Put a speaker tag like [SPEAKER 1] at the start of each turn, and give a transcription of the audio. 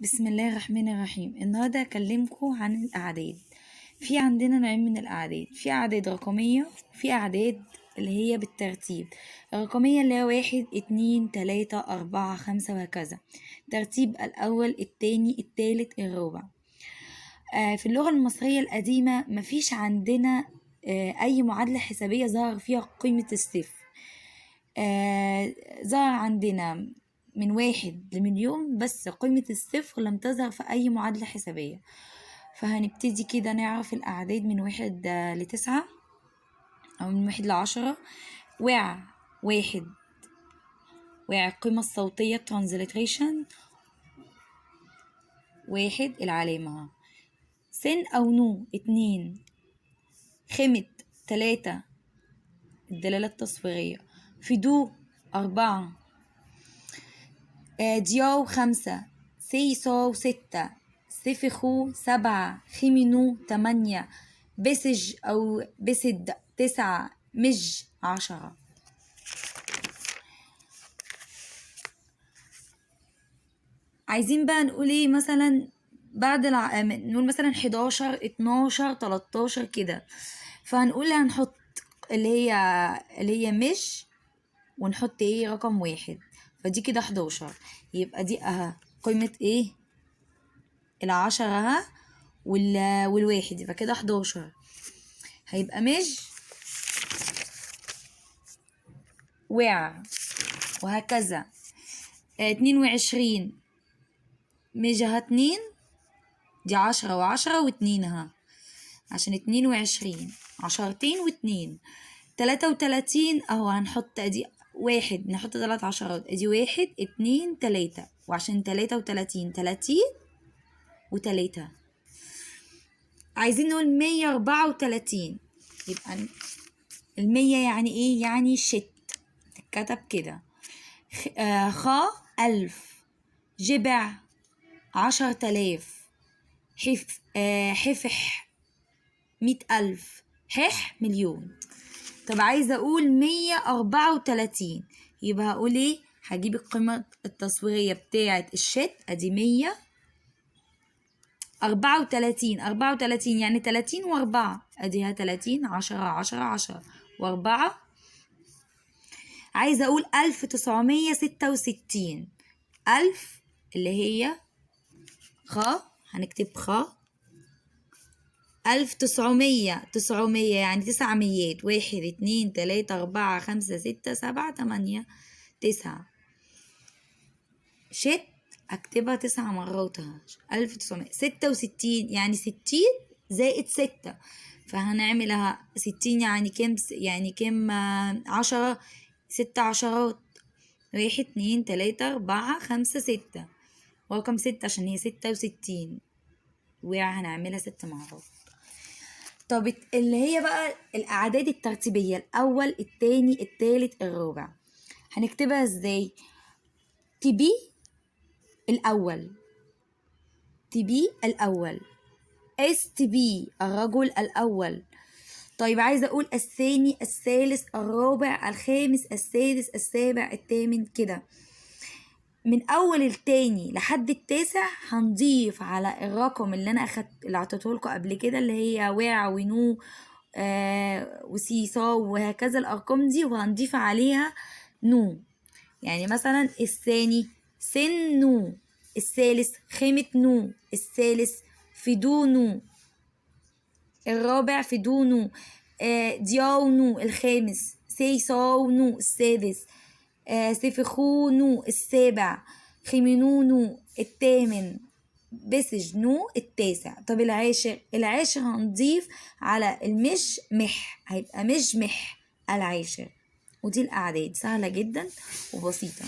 [SPEAKER 1] بسم الله الرحمن الرحيم. النهاردة هكلمكم عن الأعداد. في عندنا نوعين من الأعداد، في أعداد رقمية وفي أعداد اللي هي بالترتيب. الرقمية اللي هي 1 2 3 4 5 وهكذا، ترتيب الأول التاني التالت الرابع. في اللغة المصرية القديمة مفيش عندنا أي معادلة حسابية ظهر فيها قيمة الصفر. ظهر عندنا من 1 ل1,000,000 بس قيمة الصفر لم تظهر في أي معادلة حسابية. فهنبتدي كده نعرف الأعداد من 1 ل9 أو من 1 ل10. واحد القيمة الصوتية transliteration، 1 العلامة، سن أو نو 2، خمت 3 الدلالة التصويرية، فدو 4، دياو 5، سيسو 6، سفخو 7، خيمينو 8، بسج أو بسد 9، مج 10. عايزين بقى نقول ايه مثلا بعد نقول مثلا 11 12 13 كده، فهنقول هنحط اللي هي مج ونحط ايه رقم 1، فدي كده 11. يبقى دي قيمة ايه ال10 والواحد، يبقى كده 11. هيبقى مج وهكذا. 22 مجها 2، دي 10 و10 و2 عشان 22 10 و2. 33 اهو هنحط ادي 1، نحط 3 عشرات، ادي 1 2 3، وعشان 33 30 و3. عايزين نقول 134، يبقى 100 يعني ايه؟ يعني شت، تتكتب كده. خا 1000، جبع 10,000، حفح 100,000، حح مليون. طب عايزة أقول 134، يبقى هقول ايه؟ هجيب القيمة التصويرية بتاعة الشت، ادي 134 يعني 30 و4، اديها 30 10 10 10 و4. عايزة أقول 1966، 1000 اللي هي هنكتب 1900 يعني 900، 1 2 3 4 5 6 7 8 9. شت اكتبها 9 مرات. 1966 يعني 60 زائد 6، فهنعملها 60 يعني كم؟ يعني كم 10، 6 عشرات، 1 2 3 4 5 6، ورقم 6 عشان هي 66، وهنعملها 6 مرات. طب اللي هي بقى الأعداد الترتيبية، الأول التاني التالت الرابع، هنكتبها ازاي؟ تبي الأول، تبي الرجل الأول. طيب عايزة أقول الثاني الثالث الرابع الخامس السادس السابع الثامن كده. من أول التاني لحد التاسع هنضيف على الرقم اللي أنا اللي عطيته لكم قبل كده، اللي هي ونو وسيصا وهكذا الأرقام دي، وهنضيف عليها نو. يعني مثلا الثاني سن نو، الثالث خيمة نو، الثالث فدو نو، الرابع فدو نو، دياو نو الخامس، سيصاو نو السادس، سفخو نو السابع، خيمينو نو الثامن، بسج نو التاسع. طب العاشر هنضيف على المش مح، هيبقى مش مح العاشر. ودي الأعداد سهلة جدا وبسيطة.